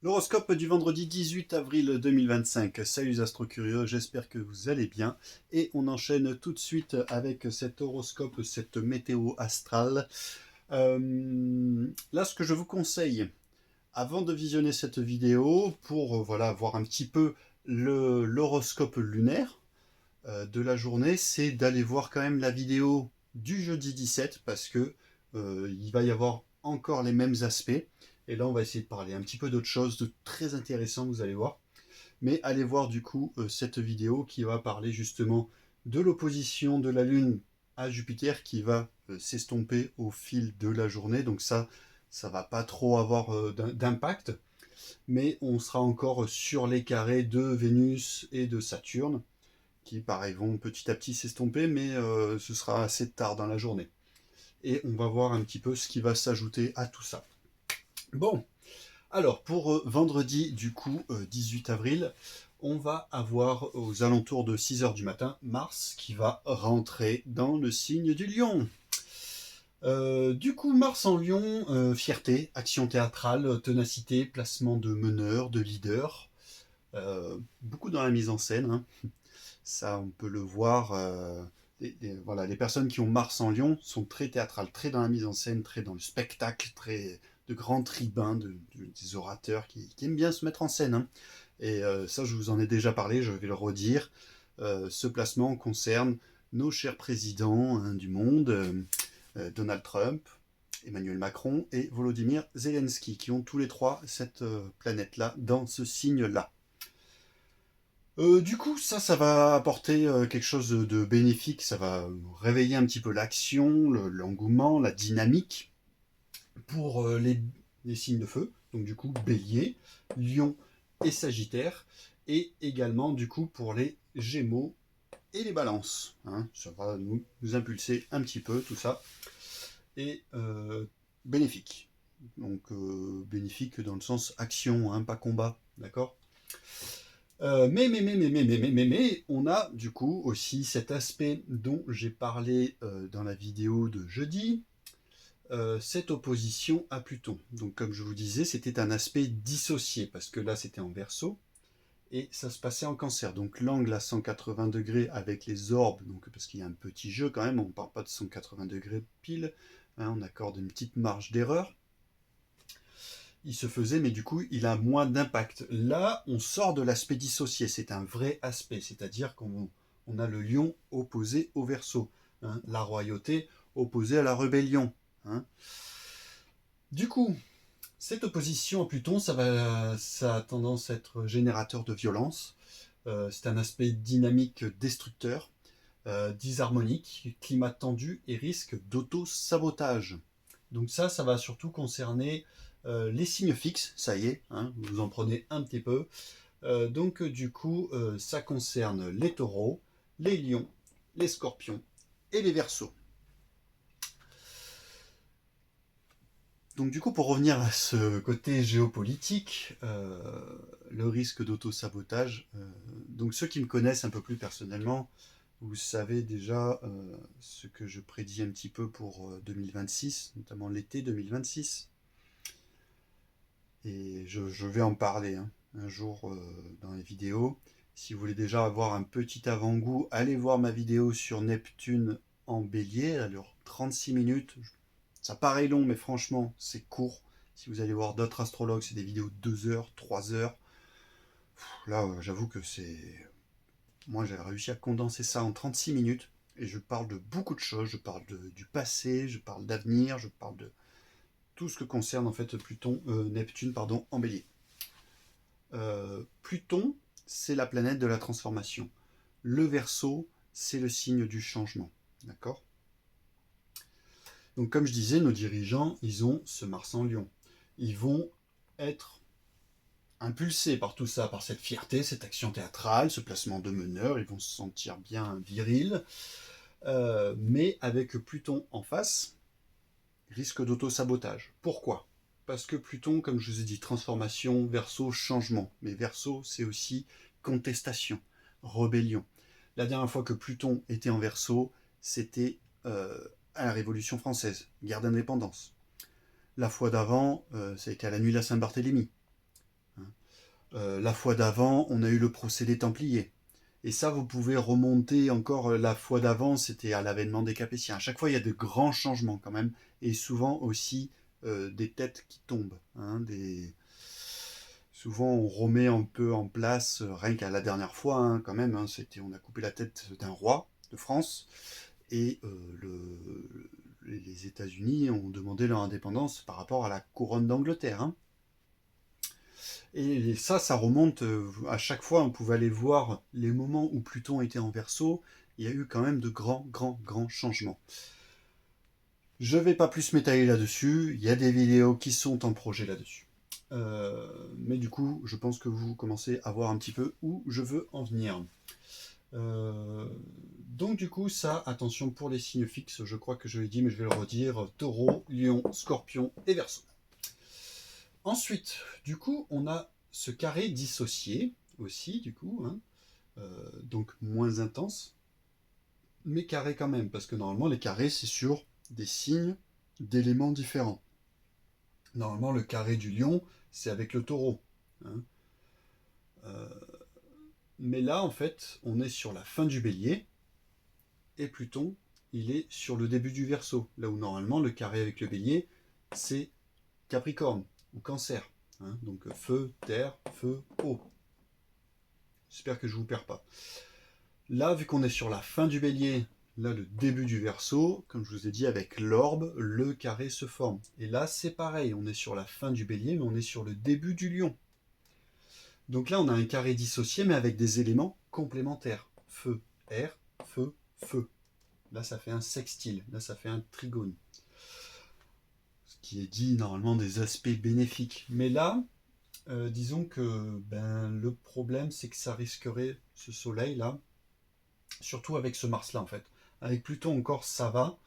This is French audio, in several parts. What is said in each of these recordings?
L'horoscope du vendredi 18 avril 2025. Salut les astrocurieux, j'espère que vous allez bien. Et on enchaîne tout de suite avec cet horoscope, cette météo astrale. Là, ce que je vous conseille, avant de visionner cette vidéo, pour voilà, voir un petit peu l'horoscope lunaire de la journée, c'est d'aller voir quand même la vidéo du jeudi 17, parce que il va y avoir encore les mêmes aspects. Et là, on va essayer de parler un petit peu d'autre chose, de très intéressant, vous allez voir. Mais allez voir du coup cette vidéo qui va parler justement de l'opposition de la Lune à Jupiter qui va s'estomper au fil de la journée. Donc ça va pas trop avoir d'impact. Mais on sera encore sur les carrés de Vénus et de Saturne qui, pareil, vont petit à petit s'estomper, mais ce sera assez tard dans la journée. Et on va voir un petit peu ce qui va s'ajouter à tout ça. Bon, alors pour vendredi, du coup, 18 avril, on va avoir aux alentours de 6 heures du matin Mars qui va rentrer dans le signe du Lion. Du coup, Mars en Lion, fierté, action théâtrale, ténacité, placement de meneur, de leader, beaucoup dans la mise en scène, hein. Ça, on peut le voir. Voilà, les personnes qui ont Mars en Lion sont très théâtrales, très dans la mise en scène, très dans le spectacle, très de grands tribuns, des orateurs qui aiment bien se mettre en scène, hein. Et ça, je vous en ai déjà parlé, je vais le redire. Ce placement concerne nos chers présidents, hein, du monde, Donald Trump, Emmanuel Macron et Volodymyr Zelensky, qui ont tous les trois cette planète-là dans ce signe-là. Du coup, ça va apporter quelque chose de bénéfique, ça va réveiller un petit peu l'action, l'engouement, la dynamique pour les signes de feu. Donc du coup, Bélier, Lion et Sagittaire, et également du coup pour les Gémeaux et les Balances, hein. Ça va nous impulser un petit peu tout ça, et bénéfique. Donc bénéfique dans le sens action, hein, pas combat, d'accord. Mais, on a du coup aussi cet aspect dont j'ai parlé dans la vidéo de jeudi, cette opposition à Pluton. Donc comme je vous disais, c'était un aspect dissocié, parce que là c'était en Verseau, et ça se passait en Cancer. Donc l'angle à 180 degrés avec les orbes, donc, parce qu'il y a un petit jeu quand même, on ne parle pas de 180 degrés pile, hein, on accorde une petite marge d'erreur. Il se faisait, mais du coup, il a moins d'impact. Là, on sort de l'aspect dissocié, c'est un vrai aspect, c'est-à-dire qu'on a le lion opposé au Verseau, hein, la royauté opposée à la rébellion, hein. Du coup, cette opposition à Pluton, ça a tendance à être générateur de violence. C'est un aspect dynamique destructeur, disharmonique, climat tendu et risque d'auto-sabotage. Donc ça va surtout concerner les signes fixes, ça y est, hein, vous en prenez un petit peu. Donc du coup, ça concerne les taureaux, les lions, les scorpions et les verseaux. Donc du coup, pour revenir à ce côté géopolitique, le risque d'auto-sabotage, donc ceux qui me connaissent un peu plus personnellement, vous savez déjà ce que je prédis un petit peu pour 2026, notamment l'été 2026. Et je vais en parler, hein, un jour dans les vidéos. Si vous voulez déjà avoir un petit avant-goût, allez voir ma vidéo sur Neptune en bélier, elle dure 36 minutes. Ça paraît long, mais franchement, c'est court. Si vous allez voir d'autres astrologues, c'est des vidéos de 2 heures, 3 heures. Là, j'avoue que c'est... Moi, j'ai réussi à condenser ça en 36 minutes. Et je parle de beaucoup de choses. Je parle du passé, je parle d'avenir, je parle de tout ce que concerne en fait Neptune en bélier. Pluton, c'est la planète de la transformation. Le Verseau, c'est le signe du changement. D'accord ? Donc comme je disais, nos dirigeants, ils ont ce Mars en Lion. Ils vont être impulsés par tout ça, par cette fierté, cette action théâtrale, ce placement de meneur, ils vont se sentir bien virils. Mais avec Pluton en face, risque d'auto-sabotage. Pourquoi ? Parce que Pluton, comme je vous ai dit, transformation, Verseau, changement. Mais Verseau, c'est aussi contestation, rébellion. La dernière fois que Pluton était en Verseau, c'était à la Révolution française, guerre d'indépendance. La fois d'avant, ça a été à la nuit de la Saint-Barthélemy. Hein. La fois d'avant, on a eu le procédé templier. Et ça, vous pouvez remonter encore la fois d'avant, c'était à l'avènement des Capétiens. À chaque fois, il y a de grands changements quand même, et souvent aussi des têtes qui tombent. Hein, souvent, on remet un peu en place, rien qu'à la dernière fois, hein, quand même, hein, on a coupé la tête d'un roi de France, et les États-Unis ont demandé leur indépendance par rapport à la couronne d'Angleterre. Hein. Et ça remonte à chaque fois, on pouvait aller voir les moments où Pluton était en Verseau. Il y a eu quand même de grands changements. Je ne vais pas plus m'étaler là-dessus. Il y a des vidéos qui sont en projet là-dessus. Mais du coup, je pense que vous commencez à voir un petit peu où je veux en venir. Donc du coup, ça, attention pour les signes fixes. Je crois que je l'ai dit, mais je vais le redire. Taureau, Lion, Scorpion et Verseau. Ensuite, du coup, on a ce carré dissocié aussi, du coup, hein, donc moins intense, mais carré quand même, parce que normalement les carrés c'est sur des signes d'éléments différents. Normalement le carré du lion c'est avec le taureau. Hein. Mais là en fait on est sur la fin du bélier, et Pluton il est sur le début du Verseau, là où normalement le carré avec le bélier c'est Capricorne ou Cancer. Hein, donc feu, terre, feu, eau. J'espère que je ne vous perds pas. Là, vu qu'on est sur la fin du bélier, là le début du Verseau, comme je vous ai dit avec l'orbe, le carré se forme. Et là c'est pareil, on est sur la fin du bélier, mais on est sur le début du lion. Donc là on a un carré dissocié, mais avec des éléments complémentaires. Feu, air, feu, feu. Là ça fait un sextile, là ça fait un trigone. Ce qui est dit normalement des aspects bénéfiques. Mais là, disons que le problème c'est que ça risquerait, ce soleil là, surtout avec ce Mars là en fait. Avec Pluton encore ça va,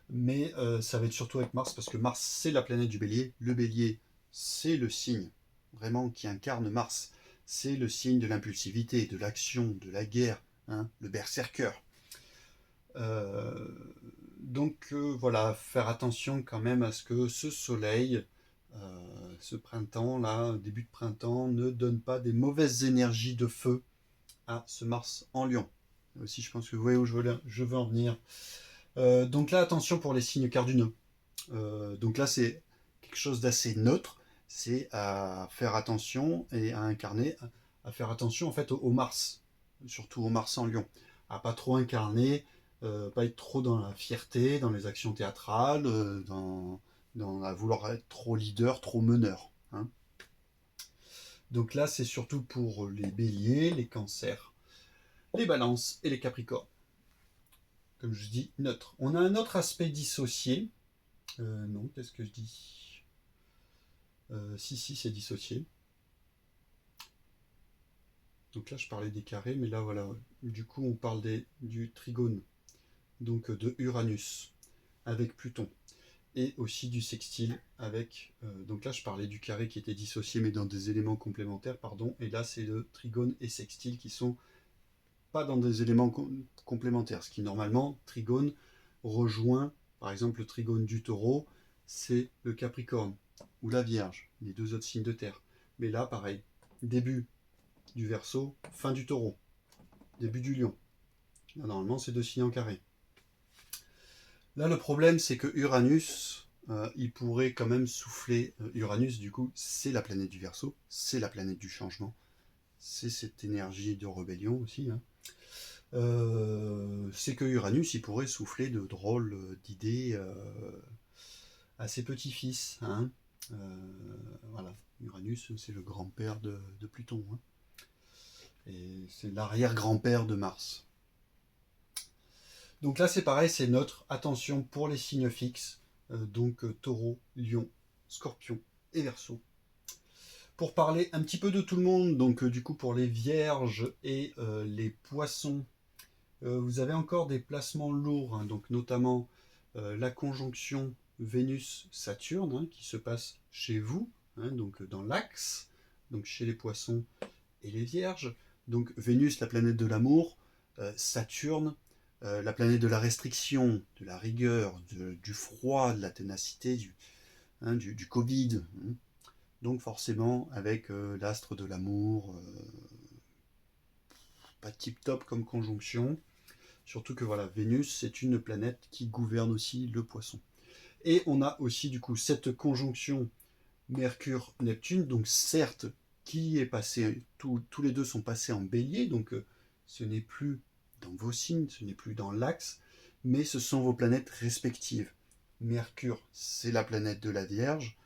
mais ça va être surtout avec Mars, parce que Mars c'est la planète du bélier. Le bélier c'est le signe vraiment qui incarne Mars. C'est le signe de l'impulsivité, de l'action, de la guerre, hein, le berserker. Donc voilà, faire attention quand même à ce que ce soleil, ce printemps là, début de printemps, ne donne pas des mauvaises énergies de feu à ce Mars en Lion. Aussi je pense que vous voyez où je veux en venir. Donc là attention pour les signes cardinaux. Donc là c'est quelque chose d'assez neutre, c'est à faire attention et à incarner, à faire attention en fait au Mars, surtout au Mars en Lion, à pas trop incarner, pas être trop dans la fierté, dans les actions théâtrales, à vouloir être trop leader, trop meneur. Hein. Donc là c'est surtout pour les béliers, les cancers, les balances et les capricornes. Comme je dis, neutre. On a un autre aspect dissocié. Non, qu'est-ce que je dis Si, c'est dissocié. Donc là, je parlais des carrés, mais là, voilà. Du coup, on parle du trigone, donc de Uranus, avec Pluton. Et aussi du sextile avec... donc là, je parlais du carré qui était dissocié, mais dans des éléments complémentaires, pardon. Et là, c'est le trigone et sextile qui sont pas dans des éléments complémentaires. Ce qui, normalement, trigone rejoint, par exemple, le trigone du taureau, c'est le Capricorne ou la Vierge, les deux autres signes de terre. Mais là, pareil, début du Verseau, fin du Taureau, début du Lion. Là, normalement, c'est deux signes en carré. Là, le problème, c'est que Uranus, il pourrait quand même souffler. Uranus, du coup, c'est la planète du Verseau, c'est la planète du changement, c'est cette énergie de rébellion aussi. Hein. C'est que Uranus, il pourrait souffler de drôles d'idées à ses petits-fils. Hein. Voilà, Uranus, c'est le grand-père de Pluton. Hein. Et c'est l'arrière-grand-père de Mars. Donc là, c'est pareil, c'est neutre. Attention pour les signes fixes. Donc Taureau, Lion, Scorpion et Verseau. Pour parler un petit peu de tout le monde, donc du coup pour les Vierges et les Poissons, vous avez encore des placements lourds, hein, donc notamment la conjonction Vénus-Saturne hein, qui se passe chez vous, hein, donc dans l'axe, donc chez les Poissons et les Vierges. Donc Vénus, la planète de l'amour, Saturne, la planète de la restriction, de la rigueur, du froid, de la ténacité, du Covid. Hein. Donc forcément avec l'astre de l'amour, pas tip top comme conjonction. Surtout que voilà, Vénus, c'est une planète qui gouverne aussi le poisson. Et on a aussi du coup cette conjonction Mercure-Neptune, donc certes, qui est passé, tous les deux sont passés en bélier, donc ce n'est plus dans vos signes, ce n'est plus dans l'axe, mais ce sont vos planètes respectives. Mercure, c'est la planète de la Vierge,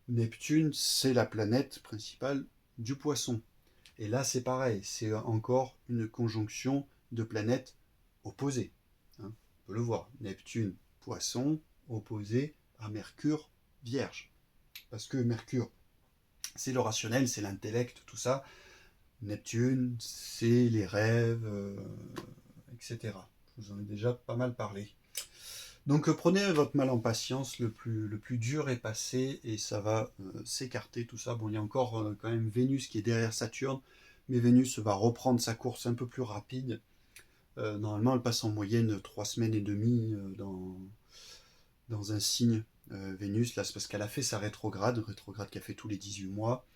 Neptune, c'est la planète principale du poisson. Et là, c'est pareil, c'est encore une conjonction de planètes opposées. Hein, on peut le voir, Neptune, poisson, opposé à Mercure, Vierge. Parce que Mercure, c'est le rationnel, c'est l'intellect, tout ça. Neptune, c'est les rêves, etc. Je vous en ai déjà pas mal parlé. Donc prenez votre mal en patience, le plus dur est passé et ça va s'écarter tout ça. Bon, il y a encore quand même Vénus qui est derrière Saturne, mais Vénus va reprendre sa course un peu plus rapide. Normalement, elle passe en moyenne 3 semaines et demie dans un signe Vénus. Là, c'est parce qu'elle a fait sa rétrograde qui a fait tous les 18 mois,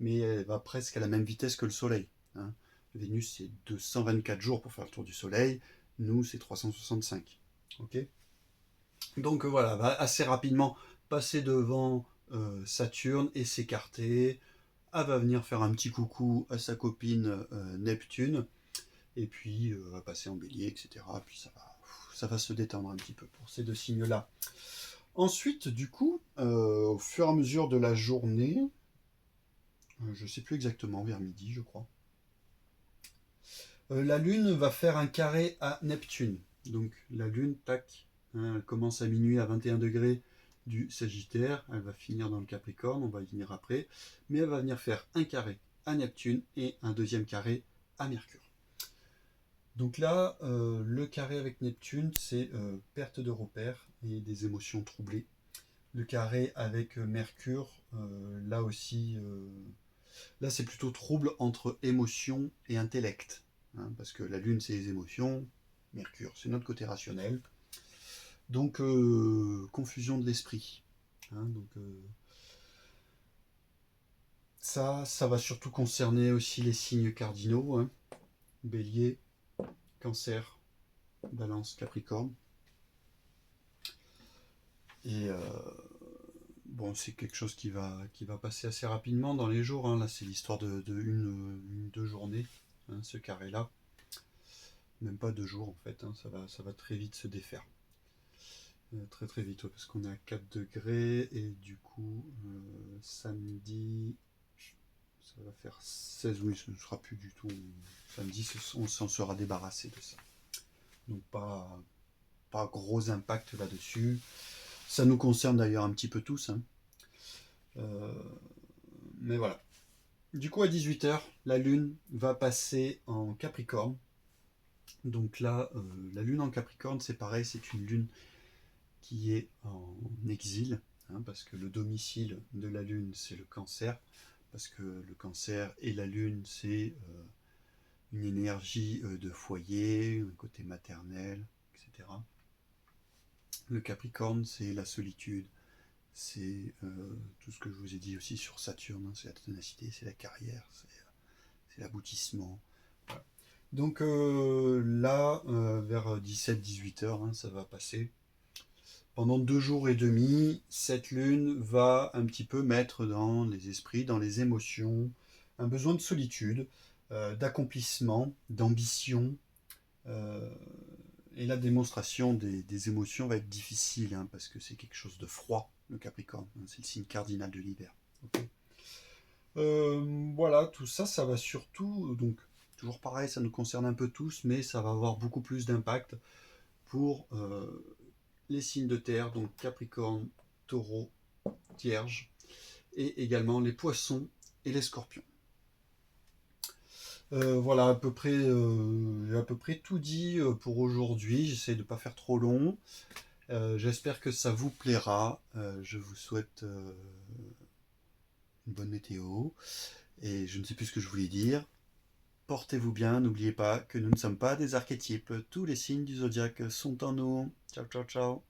mais elle va presque à la même vitesse que le Soleil. Hein. Vénus, c'est 224 jours pour faire le tour du Soleil. Nous, c'est 365. Ok. Donc voilà, va assez rapidement passer devant Saturne et s'écarter. Elle va venir faire un petit coucou à sa copine Neptune. Et puis va passer en bélier, etc. Puis ça va se détendre un petit peu pour ces deux signes-là. Ensuite, du coup, au fur et à mesure de la journée, je ne sais plus exactement, vers midi, je crois, la Lune va faire un carré à Neptune. Donc la Lune, tac, hein, elle commence à minuit à 21 degrés du Sagittaire, elle va finir dans le Capricorne, on va y venir après, mais elle va venir faire un carré à Neptune et un deuxième carré à Mercure. Donc là, le carré avec Neptune, c'est perte de repères et des émotions troublées. Le carré avec Mercure, là aussi, là c'est plutôt trouble entre émotion et intellect. Hein, parce que la Lune, c'est les émotions, Mercure, c'est notre côté rationnel. Donc, confusion de l'esprit. Hein, donc, ça va surtout concerner aussi les signes cardinaux. Hein, Bélier, Cancer, Balance, Capricorne. Et bon, c'est quelque chose qui va passer assez rapidement dans les jours. Hein. Là, c'est l'histoire de deux journées, hein, ce carré-là. Même pas 2 jours en fait, hein. Ça va très vite se défaire. Très très vite, ouais, parce qu'on est à 4 degrés et du coup, samedi, ça va faire 16, oui, ce ne sera plus du tout. Samedi, on s'en sera débarrassé de ça. Donc pas gros impact là-dessus. Ça nous concerne d'ailleurs un petit peu tous. Hein. Mais voilà. Du coup, à 18h, la Lune va passer en Capricorne. Donc là, la Lune en Capricorne, c'est pareil, c'est une Lune qui est en exil, hein, parce que le domicile de la Lune, c'est le Cancer, parce que le Cancer et la Lune, c'est une énergie de foyer, un côté maternel, etc. Le Capricorne, c'est la solitude, c'est tout ce que je vous ai dit aussi sur Saturne, hein, c'est la ténacité, c'est la carrière, c'est l'aboutissement. Voilà. Donc là, vers 17-18 heures, hein, ça va passer. Pendant 2 jours et demi, cette lune va un petit peu mettre dans les esprits, dans les émotions, un besoin de solitude, d'accomplissement, d'ambition. Et la démonstration des émotions va être difficile, hein, parce que c'est quelque chose de froid, le Capricorne. Hein, c'est le signe cardinal de l'hiver. Okay. Voilà, tout ça, ça va surtout, donc toujours pareil, ça nous concerne un peu tous, mais ça va avoir beaucoup plus d'impact pour les signes de terre, donc Capricorne, Taureau, Vierge, et également les Poissons et les Scorpions. Voilà, à peu près, j'ai à peu près tout dit pour aujourd'hui. J'essaie de ne pas faire trop long. J'espère que ça vous plaira. Je vous souhaite une bonne météo. Et je ne sais plus ce que je voulais dire. Portez-vous bien, n'oubliez pas que nous ne sommes pas des archétypes. Tous les signes du zodiaque sont en nous. Ciao, ciao, ciao.